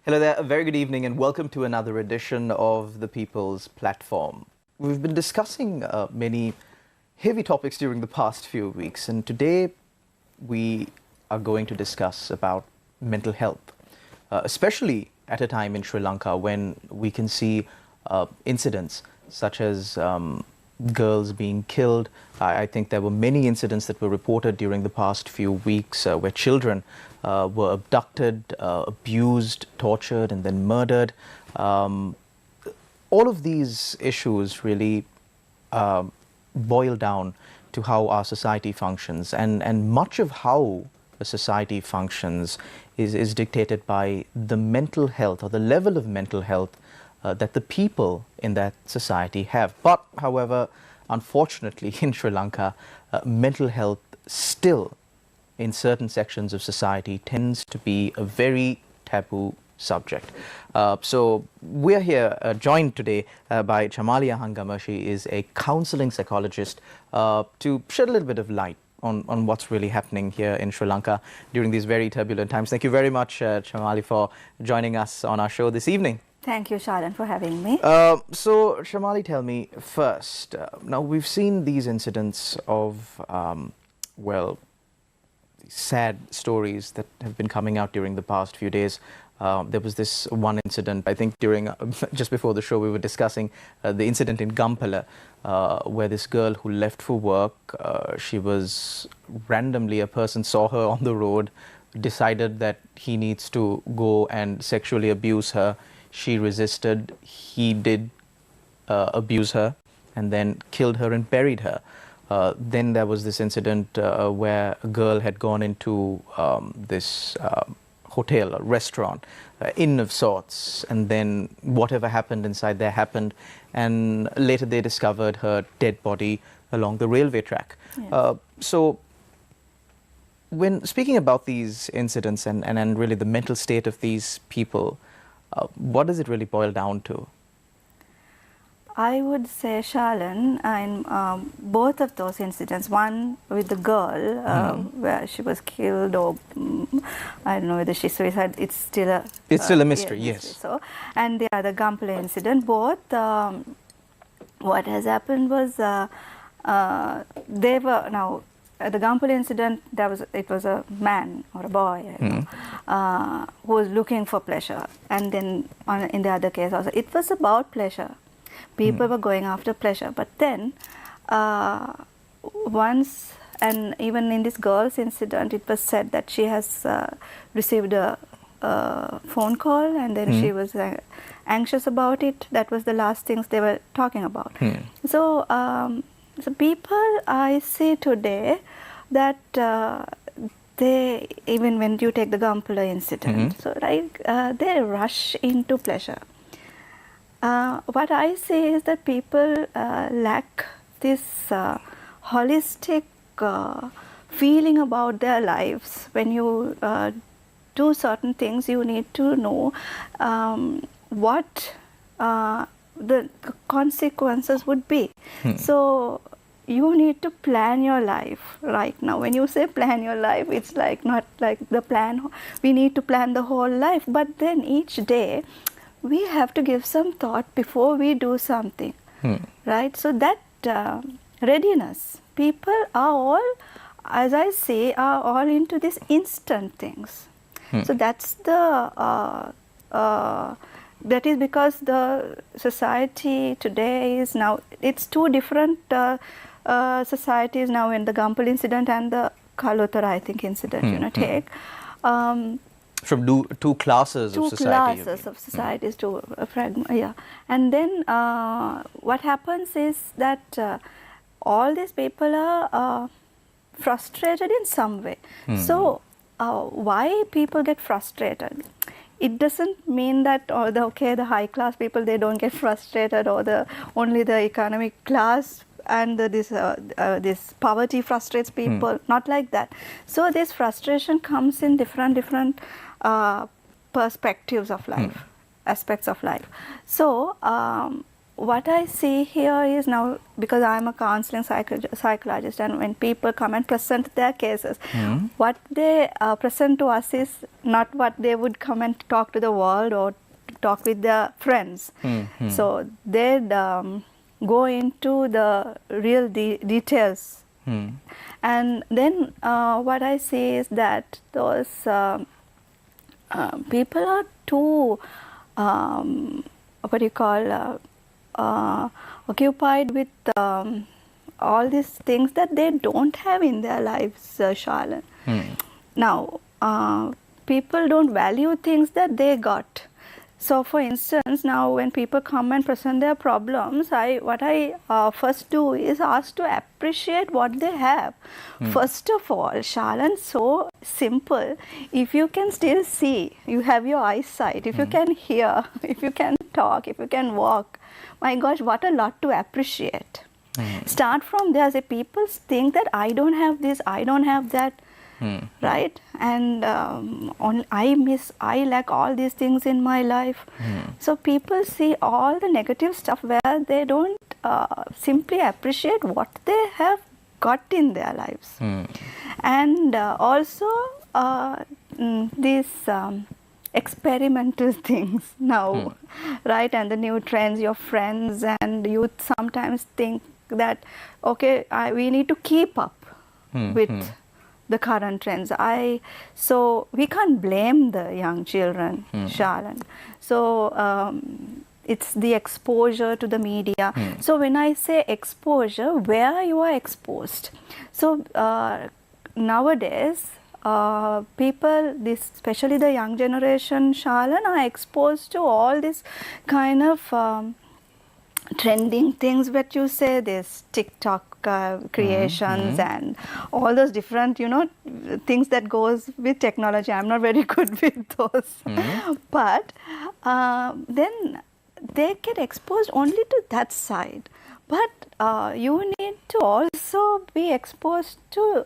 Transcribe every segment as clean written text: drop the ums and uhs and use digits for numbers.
Hello there, a very good evening and welcome to another edition of the People's Platform. We've been discussing many heavy topics during the past few weeks, and today we are going to discuss about mental health, especially at a time in Sri Lanka when we can see incidents such as girls being killed. I think there were many incidents that were reported during the past few weeks where children were abducted, abused, tortured, and then murdered. All of these issues really boil down to how our society functions, and much of how a society functions is dictated by the mental health or the level of mental health that the people in that society have. But, however, unfortunately, in Sri Lanka, mental health still, in certain sections of society, tends to be a very taboo subject. So we are here joined today by Chamalia Hangama. She is a counseling psychologist to shed a little bit of light on what's really happening here in Sri Lanka during these very turbulent times. Thank you very much, Chamali, for joining us on our show this evening. Thank you, Sharan, for having me. So, Shamali, tell me first, now we've seen these incidents of, sad stories that have been coming out during the past few days. There was this one incident, I think during, just before the show we were discussing the incident in Gampala, where this girl who left for work, she was randomly, a person saw her on the road, decided that he needs to go and sexually abuse her. She resisted, he did abuse her and then killed her and buried her. Then there was this incident where a girl had gone into this hotel or restaurant, inn of sorts, and then whatever happened inside there happened, and later they discovered her dead body along the railway track. Yes. So when speaking about these incidents and really the mental state of these people, what does it really boil down to? I would say, Shalan, in both of those incidents, one with the girl where she was killed, or I don't know whether she suicided, it's still a mystery, yes. So, and the other Gampala incident, both, what has happened was they were, now the Gampala incident, it was a man or a boy who was looking for pleasure, and then in the other case also, it was about pleasure. People were going after pleasure, but then once, and even in this girl's incident, it was said that she has received a phone call, and then she was anxious about it. That was the last things they were talking about. So, so people I see today that they, even when you take the Gampala incident, so they rush into pleasure. What I say is that people lack this holistic feeling about their lives. When you do certain things, you need to know what the consequences would be. So you need to plan your life right now. When you say plan your life, it's like not like the plan, we need to plan the whole life, but then each day we have to give some thought before we do something, right? So that readiness, people are all, as I say, are all into these instant things. So that's the, that is because the society today is now, it's two different societies now, in the Gampala incident and the Kalutara, I think, incident, take. From two classes of society. Two classes of societies to a fragment, yeah. And then what happens is that all these people are frustrated in some way. So why people get frustrated? It doesn't mean that the high class people, they don't get frustrated, or only the economic class and this poverty frustrates people. Not like that. So this frustration comes in different perspectives of life, aspects of life. So what I see here is now, because I'm a counseling psychologist, and when people come and present their cases, what they present to us is not what they would come and talk to the world or talk with their friends. So they'd go into the real details. And then what I see is that those people are too, what do you call, occupied with all these things that they don't have in their lives, Charlene. Now, people don't value things that they got. So, for instance, now when people come and present their problems, what I first do is ask to appreciate what they have. First of all, Charlene, so simple. If you can still see, you have your eyesight, if you can hear, if you can talk, if you can walk, my gosh, what a lot to appreciate. Start from there. Say, people think that I don't have this, I don't have that. Right? And I lack all these things in my life. So people see all the negative stuff where they don't simply appreciate what they have got in their lives. And also these experimental things now, right? And the new trends, your friends and youth sometimes think that, okay, we need to keep up with the current trends. So we can't blame the young children, Charlene. So it's the exposure to the media. So when I say exposure, where you are exposed. So nowadays, people, especially the young generation, Charlene, are exposed to all this kind of trending things that you say, this TikTok creations and all those different, things that goes with technology. I'm not very good with those. But then they get exposed only to that side. But you need to also be exposed to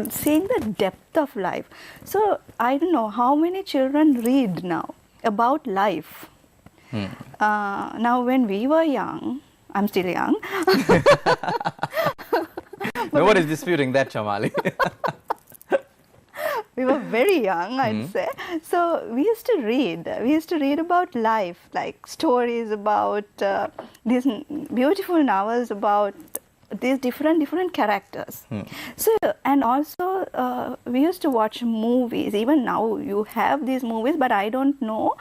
seeing the depth of life. So I don't know how many children read now about life. Now when we were young, I'm still young. Nobody's disputing that, Shamali. We were very young, I'd say. So we used to read. We used to read about life, like stories about these beautiful novels about these different characters. So, and also we used to watch movies. Even now you have these movies, but I don't know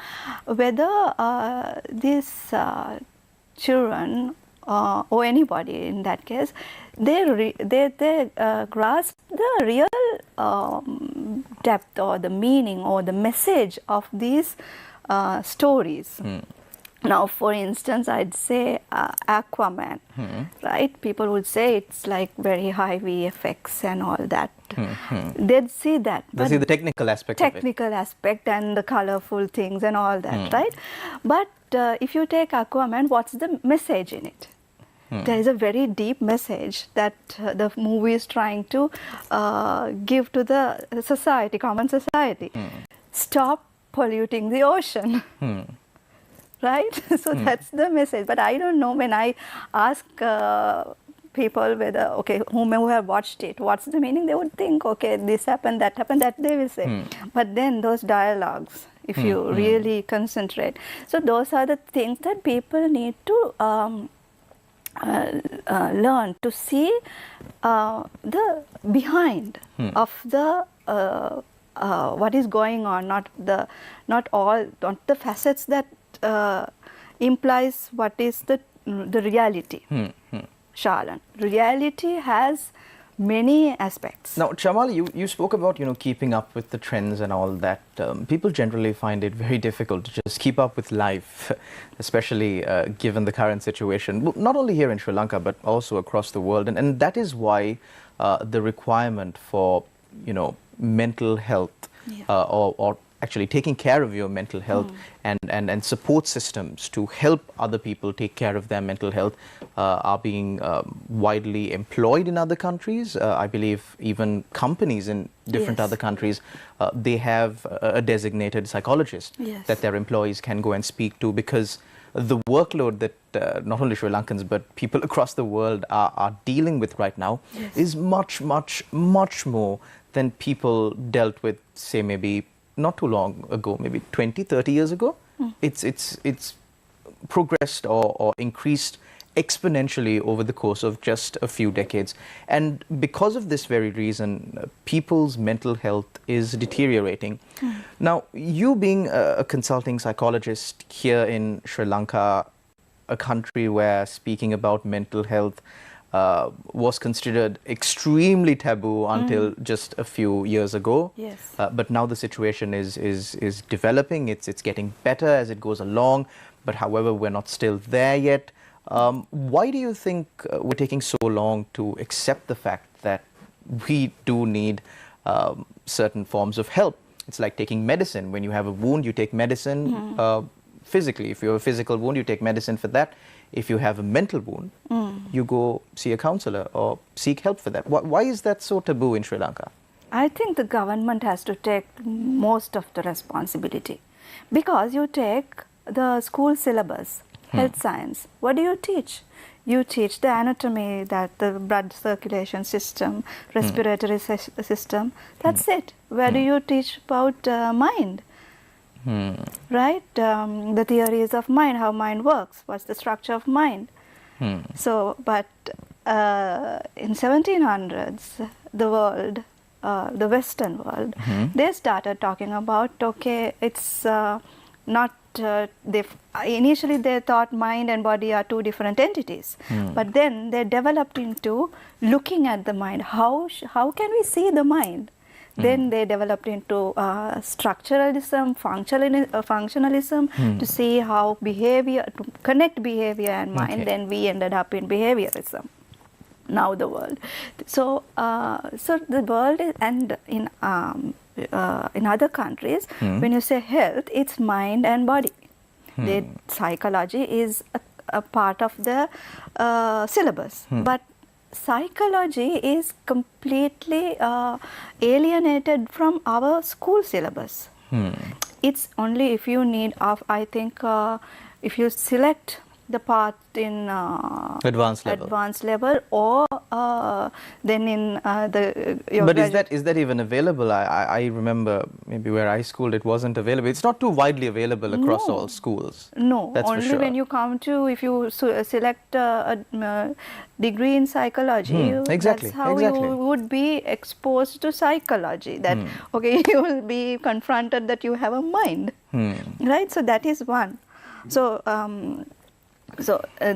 whether these children or anybody in that case, they grasp the real depth or the meaning or the message of these stories. Now, for instance, I'd say Aquaman, right? People would say it's like very high VFX and all that. They'd see that. They see the technical aspect of it. Technical aspect and the colorful things and all that, right? But if you take Aquaman, what's the message in it? There is a very deep message that the movie is trying to give to the society, common society. Stop polluting the ocean. Right? So that's the message. But I don't know, when I ask people whether, okay, who have watched it, what's the meaning, they would think, okay, this happened, that they will say. But then those dialogues, if you really concentrate. So those are the things that people need to learn to see the behind of the what is going on, not the facets that implies what is the reality. Charlene, reality has many aspects. Now, Shamali, you spoke about keeping up with the trends and all that. People generally find it very difficult to just keep up with life, especially given the current situation, not only here in Sri Lanka but also across the world. And that is why the requirement for mental health or actually taking care of your mental health and support systems to help other people take care of their mental health are being widely employed in other countries. I believe even companies in different other countries, they have a designated psychologist that their employees can go and speak to, because the workload that not only Sri Lankans but people across the world are dealing with right now is much, much, much more than people dealt with, say, maybe not too long ago, maybe 20, 30 years ago. It's progressed or increased exponentially over the course of just a few decades. And because of this very reason, people's mental health is deteriorating. Now, you being a consulting psychologist here in Sri Lanka, a country where speaking about mental health was considered extremely taboo until just a few years ago. Yes. But now the situation is developing. It's getting better as it goes along. But however, we're not still there yet. Why do you think we're taking so long to accept the fact that we do need certain forms of help? It's like taking medicine. When you have a wound, you take medicine physically. If you have a physical wound, you take medicine for that. If you have a mental wound, you go see a counselor or seek help for that. Why is that so taboo in Sri Lanka? I think the government has to take most of the responsibility, because you take the school syllabus, health science. What do you teach? You teach the anatomy, that the blood circulation system, respiratory system. That's it. Where do you teach about mind? Right? The theories of mind, how mind works, what's the structure of mind. So, but in 1700s, the world, the Western world, they started talking about, okay, it's not, initially they thought mind and body are two different entities, but then they developed into looking at the mind. How can we see the mind? Then they developed into structuralism, functionalism, to see how behavior, to connect behavior and mind. Then we ended up in behaviorism. Now the world. So, so the world is, and in other countries, when you say health, it's mind and body. The psychology is a part of the syllabus, but psychology is completely alienated from our school syllabus. It's only if you need, I think, if you select the path in advanced level, or then in but is that even available? I remember maybe where I schooled, it wasn't available. It's not too widely available across all schools. No, that's only for sure. When you come to, if you select a degree in psychology, that's how you would be exposed to psychology. That okay, you will be confronted that you have a mind, right? So that is one. So so a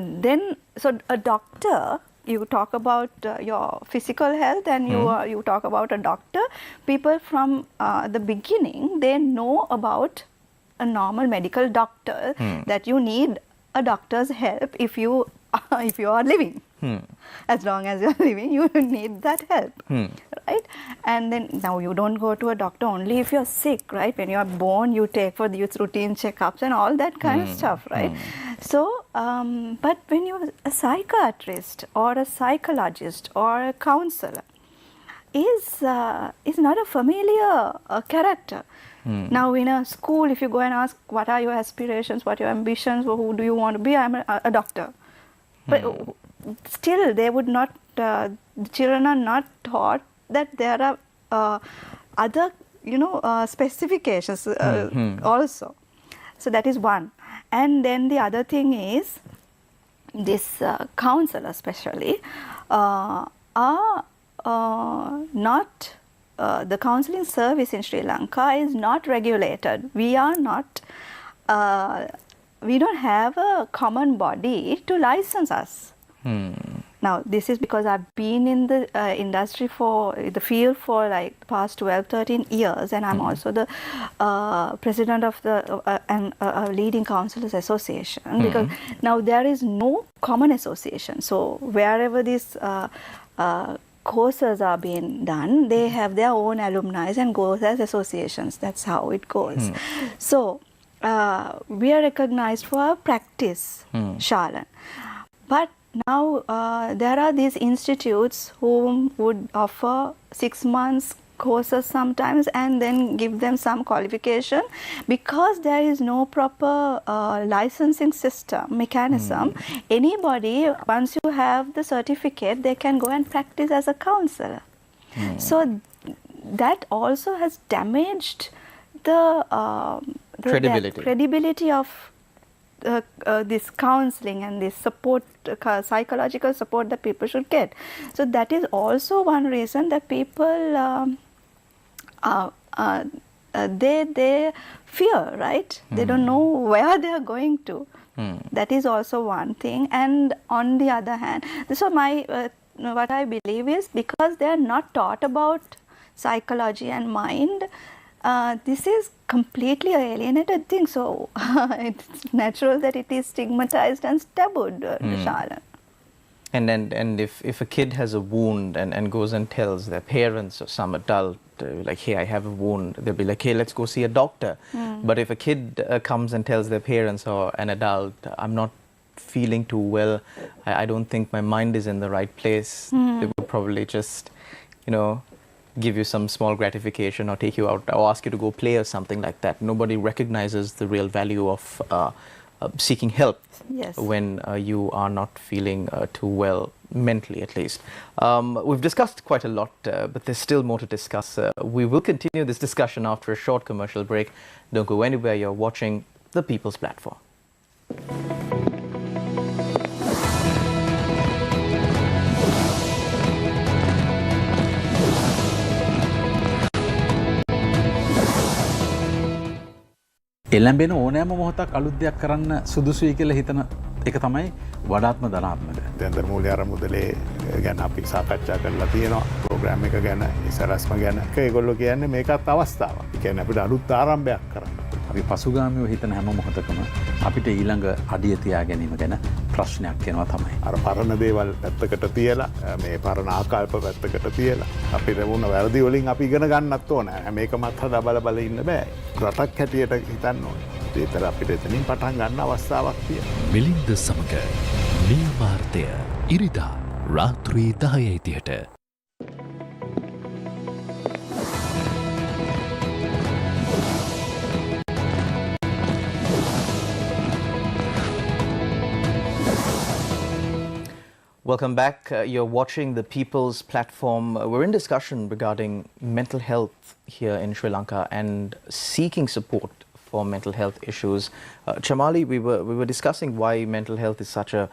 doctor, you talk about your physical health, and you talk about a doctor. People from the beginning, they know about a normal medical doctor, that you need a doctor's help if you are living. As long as you are living, you need that help, right? And then now you don't go to a doctor only if you are sick, right? When you are born, you take for these routine checkups and all that kind of stuff, right? So, but when you're a psychiatrist or a psychologist or a counselor, is not a familiar character. Now in a school, if you go and ask what are your aspirations, what are your ambitions, or who do you want to be, I'm a doctor. But still, they would not. The children are not taught that there are other, specifications also. So that is one. And then the other thing is, this counselor especially are not. The counseling service in Sri Lanka is not regulated. We are not. We don't have a common body to license us. Now, this is because I've been in the industry the field for like the past 12, 13 years, and I'm also the president of the leading counselors association, because now there is no common association. So wherever these courses are being done, they have their own alumni and goes as associations. That's how it goes. So we are recognized for our practice, Shalan. But now there are these institutes who would offer 6 months courses sometimes and then give them some qualification, because there is no proper licensing system mechanism. Anybody, once you have the certificate, they can go and practice as a counselor. So that also has damaged the credibility of this counseling and this support, psychological support that people should get. So that is also one reason that people they fear, right? They don't know where they are going to. That is also one thing. And on the other hand, so what I believe is, because they are not taught about psychology and mind, this is completely alienated thing. So it's natural that it is stigmatized and tabooed, Shalan. And if a kid has a wound and goes and tells their parents or some adult, like, hey, I have a wound, they'll be like, hey, let's go see a doctor. But if a kid comes and tells their parents or an adult, I'm not feeling too well, I don't think my mind is in the right place, they will probably just, give you some small gratification or take you out or ask you to go play or something like that. Nobody recognizes the real value of seeking help when you are not feeling too well, mentally at least. We've discussed quite a lot, but there's still more to discuss. We will continue this discussion after a short commercial break. Don't go anywhere. You're watching The People's Platform. එළඹෙන ඕනෑම මොහොතක් අලුත් දෙයක් කරන්න සුදුසුයි කියලා හිතන එක තමයි වඩාත්ම ධනාත්මක. දැන් මූල්‍ය අරමුදලේ ගැන අපි සාකච්ඡා කරලා තියෙනවා, ප්‍රෝග්‍රෑම් එක ගැන, ඉසරස්ම ගැන. ඒගොල්ලෝ කියන්නේ මේකත් අවස්ථාවක්. ඒ කියන්නේ අපිට අලුත් ආරම්භයක් කරන්න. අපි පසුගාමීව හිතන හැම මොහොතකම අපිට ඊළඟ අඩිය තියා ගැනීම ගැන ප්‍රශ්නයක් එනවා තමයි. අර පරණ දේවල් පැත්තකට තියලා, මේ පරණ ආකල්ප පැත්තකට තියලා, අපිට වුණ වැරදි වලින් අපි ඉගෙන ගන්නත් ඕන. මේකමත් හදා බල ඉන්න බෑ. රටක් හැටියට හිතන්න ඕනේ. ඒතර අපිට එතනින් පටන් ගන්න අවස්ථාවක් තියෙනවා. මිලින්ද සමග නියමාර්ථය ඉරිදා රාත්‍රී 10:30ට. Welcome back. You're watching The People's Platform. We're in discussion regarding mental health here in Sri Lanka and seeking support for mental health issues. Chamali, we were discussing why mental health is such a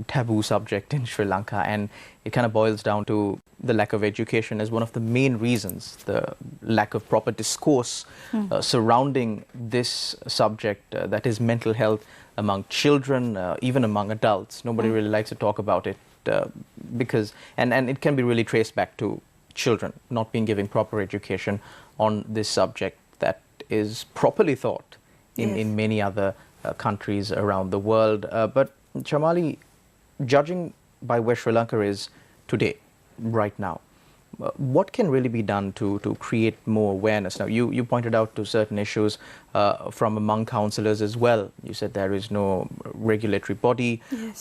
taboo subject in Sri Lanka, and it kind of boils down to the lack of education as one of the main reasons, the lack of proper discourse surrounding this subject, that is mental health, among children, even among adults. Nobody really likes to talk about it. Because and it can be really traced back to children not being given proper education on this subject that is properly taught in many other countries around the world. But Chamali, judging by where Sri Lanka is today, right now, what can really be done to create more awareness? Now, you pointed out to certain issues from among councillors as well. You said there is no regulatory body. Yes.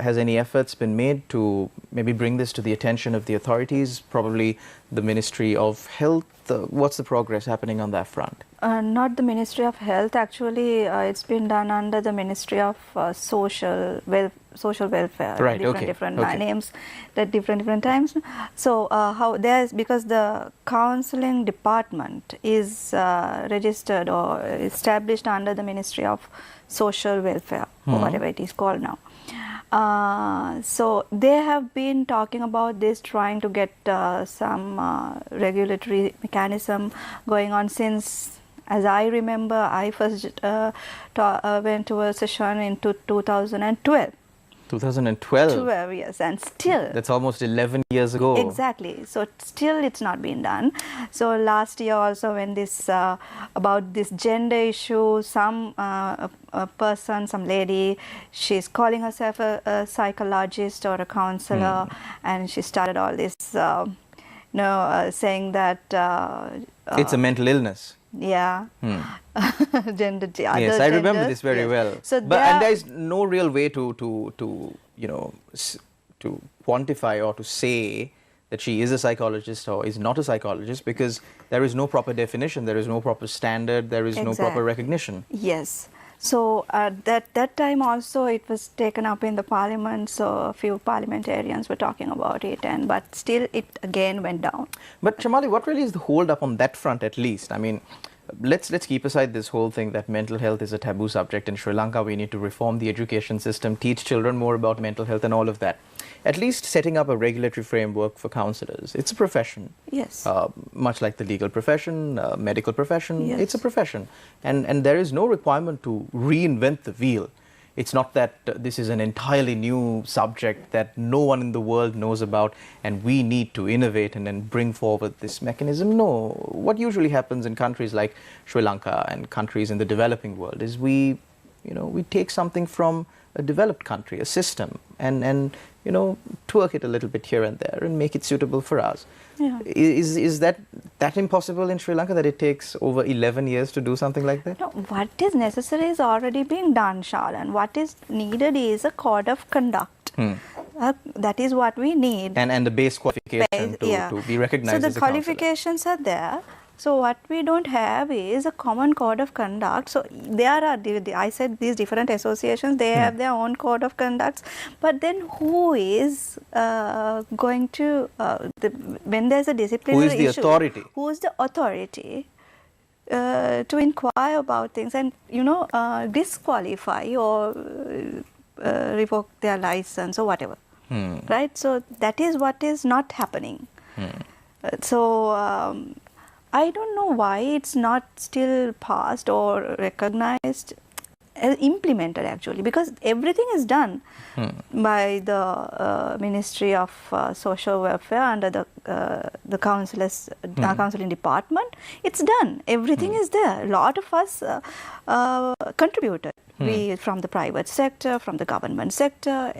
Has any efforts been made to maybe bring this to the attention of the authorities, probably the Ministry of Health? What's the progress happening on that front? Not the Ministry of Health. Actually, it's been done under the Ministry of Social Welfare. Right. Different names at different times. So how there's, because the counselling department is registered or established under the Ministry of Social Welfare or whatever it is called now. So they have been talking about this, trying to get some regulatory mechanism going on since, as I remember, I first went to a session in 2012. 2012? 12, yes, and still. That's almost 11 years ago. Exactly. So still it's not been done. So last year also, when this, about this gender issue, some person, some lady, she's calling herself a psychologist or a counselor, and she started all this, saying that... it's a mental illness. Yeah. Gender. Yes, I remember this very well. So and there is no real way to quantify or to say that she is a psychologist or is not a psychologist, because there is no proper definition, there is no proper standard, there is no proper recognition. Yes. So that time also it was taken up in the parliament, so a few parliamentarians were talking about it, but still it again went down. But Shamali, what really is the hold up on that front at least? I mean, let's keep aside this whole thing that mental health is a taboo subject in Sri Lanka. We need to reform the education system, teach children more about mental health and all of that. At least setting up a regulatory framework for counsellors. It's a profession. Yes. Much like the legal profession, medical profession, yes. It's a profession. And there is no requirement to reinvent the wheel. It's not that this is an entirely new subject that no one in the world knows about and we need to innovate and then bring forward this mechanism. No. What usually happens in countries like Sri Lanka and countries in the developing world is we take something from a developed country, a system, and twerk it a little bit here and there and make it suitable for us. Yeah. Is that impossible in Sri Lanka, that it takes over 11 years to do something like that? No, what is necessary is already being done, Shalan. What is needed is a code of conduct. That is what we need. And the base qualification to be recognized as a So the qualifications are there. So what we don't have is a common code of conduct. So there are, I said, these different associations, they have their own code of conducts. But then who is going to, when there's a disciplinary issue, who is the authority? Who is the authority to inquire about things and, disqualify or revoke their license or whatever. Right? So that is what is not happening. I don't know why it's not still passed or recognized, implemented actually, because everything is done by the Ministry of Social Welfare under the counselling department. It's done. Everything is there. A lot of us contributed. We from the private sector, from the government sector,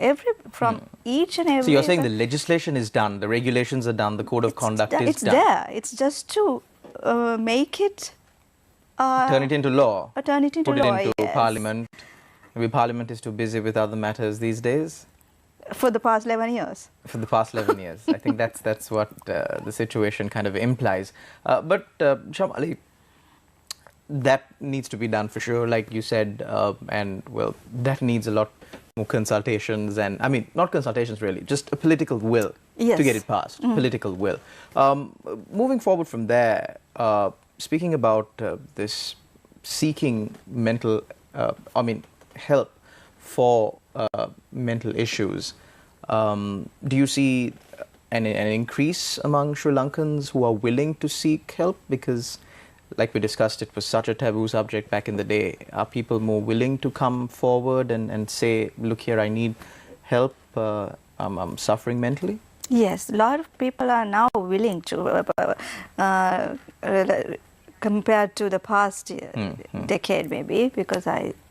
from each and every. So you're saying the legislation is done, the regulations are done, the code of conduct is done. It's there. It's just to make it. Turn it into law. Turn it into law. Put it into yes. Parliament. Maybe Parliament is too busy with other matters these days. For the past 11 years. For the past 11 years. I think that's what the situation kind of implies. But Shamali, that needs to be done for sure, like you said, and well, that needs a lot more consultations, and I mean, not consultations really, just a political will to get it passed, political will. Moving forward from there, speaking about this seeking help for mental issues, do you see an increase among Sri Lankans who are willing to seek help? Because like we discussed, it was such a taboo subject back in the day. Are people more willing to come forward and say, look here, I need help, I'm suffering mentally? Yes, a lot of people are now willing to, compared to the past decade maybe, because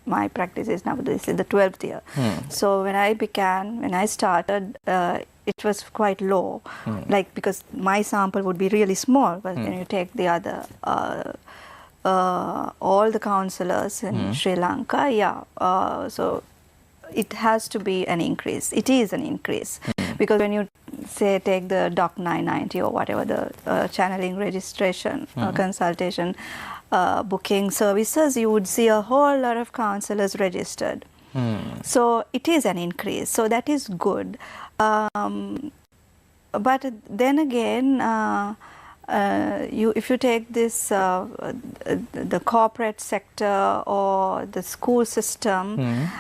my practice is now, this is the 12th year. So when I started, it was quite low, like because my sample would be really small, but when you take the other, all the counsellors in Sri Lanka, so it has to be an increase. It is an increase. Because when you say take the Doc 990 or whatever, the channeling registration, consultation, booking services, you would see a whole lot of counsellors registered. So it is an increase. So that is good. But then again, if you take this, the corporate sector or the school system,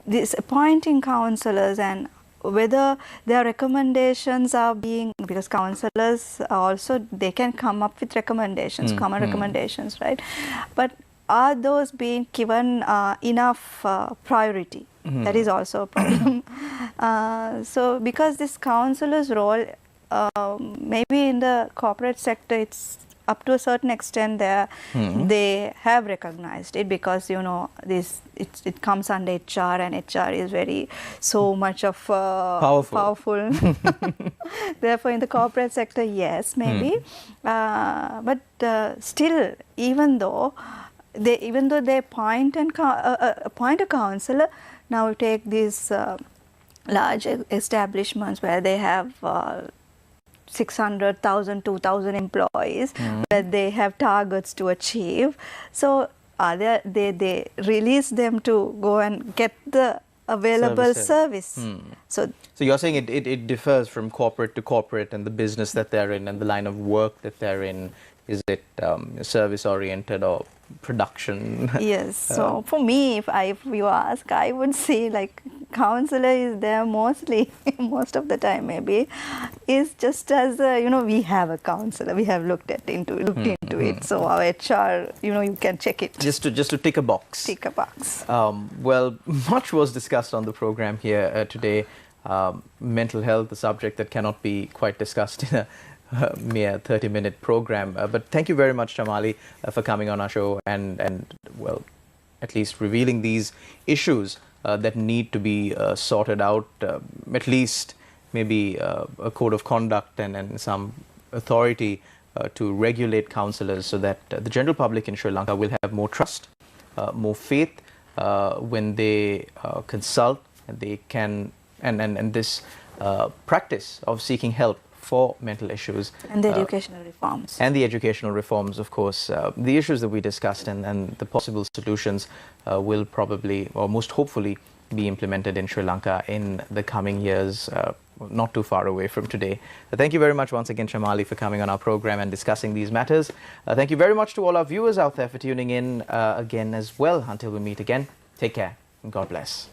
this appointing counsellors and whether their recommendations are being, because counsellors also, they can come up with recommendations, common recommendations, right? But are those being given enough priority? That is also a problem. So because this counsellor's role, maybe in the corporate sector, it's up to a certain extent there, they have recognized it, because it comes under HR, and HR is very so much of powerful. Therefore in the corporate sector, yes, maybe, but still, even though they appoint a counsellor, now take these large establishments where they have 600,000, 2,000 employees, where they have targets to achieve. So they release them to go and get the available service. So you're saying it differs from corporate to corporate, and the business that they're in and the line of work that they're in. Is it service oriented or production? yes. So for me, if you ask, I would say like counselor is there mostly, most of the time maybe, is just as we have a counselor. We have looked into it. So our HR, you can check it. Just to tick a box. Tick a box. Well, much was discussed on the program here today. Mental health, the subject that cannot be quite discussed in a mere 30-minute program. But thank you very much, Shamali, for coming on our show and well, at least revealing these issues that need to be sorted out, at least maybe a code of conduct and some authority to regulate counsellors so that the general public in Sri Lanka will have more trust, more faith when they consult, and they can, and this practice of seeking help for mental issues. And the educational reforms. And the educational reforms, of course. The issues that we discussed and the possible solutions will probably, or most hopefully, be implemented in Sri Lanka in the coming years, not too far away from today. Thank you very much once again, Shamali, for coming on our program and discussing these matters. Thank you very much to all our viewers out there for tuning in again as well. Until we meet again, take care and God bless.